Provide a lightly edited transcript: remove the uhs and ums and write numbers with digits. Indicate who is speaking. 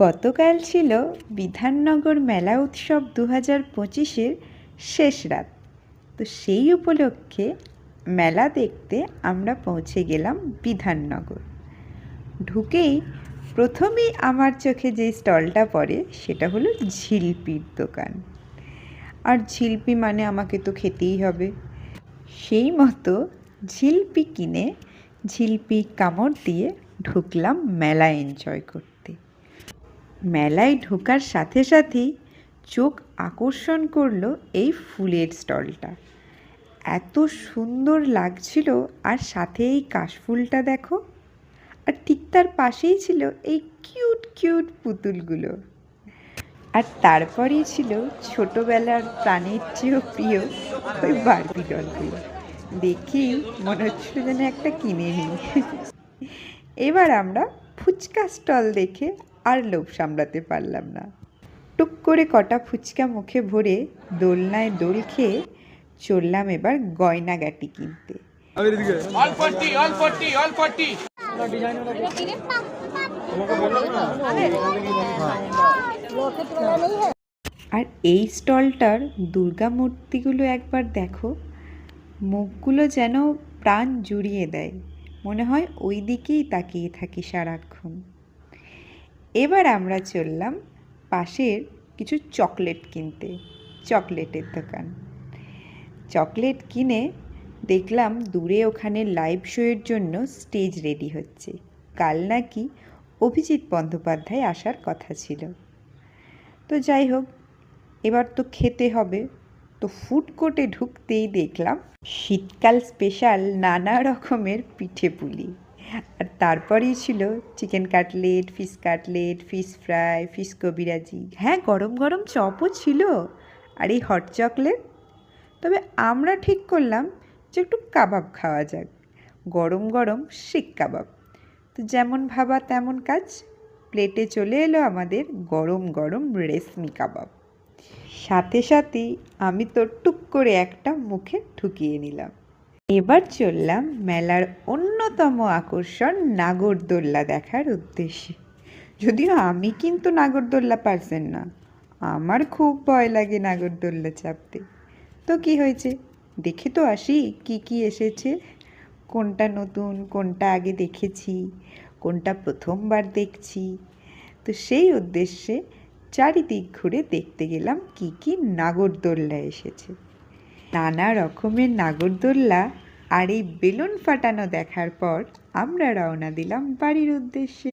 Speaker 1: গতকাল ছিল বিধাননগর মেলা উৎসব 2025-এর শেষ রাত। তো সেই উপলক্ষে মেলা দেখতে আমরা পৌঁছে গেলাম বিধাননগর। ঢুকেই প্রথমেই আমার চোখে যে স্টলটা পড়ে সেটা হলো ঝিলপির দোকান। আর ঝিলপি মানে আমাকে তো খেতেই হবে। সেই মতো ঝিলপি কিনে ঝিলপি কামড় দিয়ে ঢুকলাম মেলা এনজয় করতে। মেলায় ঢোকার সাথে সাথেই চোখ আকর্ষণ করলো এই ফুলের স্টলটা। এত সুন্দর লাগছিল, আর সাথে এই কাশফুলটা দেখো, আর ঠিক তার পাশেই ছিল এই কিউট কিউট পুতুলগুলো। আর তারপরেই ছিল ছোটোবেলার প্রাণের চেয়েও প্রিয় ওই বারবি ডলগুলো। দেখেই মনে হচ্ছিল যেন একটা কিনে নিই। এবার আমরা ফুচকা স্টল দেখে আর লোভ সামলাতে পারলাম না। টুক করে কটা ফুচকা মুখে ভরে দোলনায় দোল খেয়ে চললাম এবার গয়নাগাটি কিনতে। আর এই স্টলটার দুর্গা মূর্তিগুলো একবার দেখো, মুখগুলো যেন প্রাণ জুড়িয়ে দেয়, মনে হয় ওই দিকেই তাকিয়ে থাকি সারাক্ষণ। এবার আমরা চললাম পাশের কিছু চকলেট কিনতে, চকলেটের দোকান। চকলেট কিনে দেখলাম দূরে ওখানে লাইভ শোয়ের জন্য স্টেজ রেডি হচ্ছে। কাল নাকি অভিজিৎ বন্দ্যোপাধ্যায় আসার কথা ছিল। তো যাই হোক, এবার তো খেতে হবে। তো ফুড কোর্টে ঢুকতেই দেখলাম শীতকাল স্পেশাল নানা রকমের পিঠে পুলি। আর তারপরেই ছিল chicken cutlet, fish fry, fish কবিরাজি। হ্যাঁ, গরম গরম চপও ছিল, আর এই হট চকলেট। তবে আমরা ঠিক করলাম যে একটু কাবাব খাওয়া যাক, গরম গরম শিক কাবাব। তো যেমন ভাবা তেমন কাজ, প্লেটে চলে এলো আমাদের গরম গরম রেশমি কাবাব। সাথে সাথেই আমি তো টুক করে একটা মুখে ঢুকিয়ে নিলাম। এবার চললাম মেলার অন্যতম আকর্ষণ নাগরদোল্লা দেখার উদ্দেশ্যে। যদিও আমি কিন্তু নাগরদোল্লা পারছেন না, আমার খুব ভয় লাগে নাগরদোল্লা চাপতে। তো কি হয়েছে, দেখে তো আসি কি কি এসেছে, কোনটা নতুন, কোনটা আগে দেখেছি, কোনটা প্রথমবার দেখছি। তো সেই উদ্দেশ্যে চারিদিক ঘুরে দেখতে গেলাম কি কি নাগরদোল্লা এসেছে। নানা রকমের নাগরদোল্লা আর এই বেলুন ফাটানো দেখার পর আমরা রওনা দিলাম বাড়ির উদ্দেশ্যে।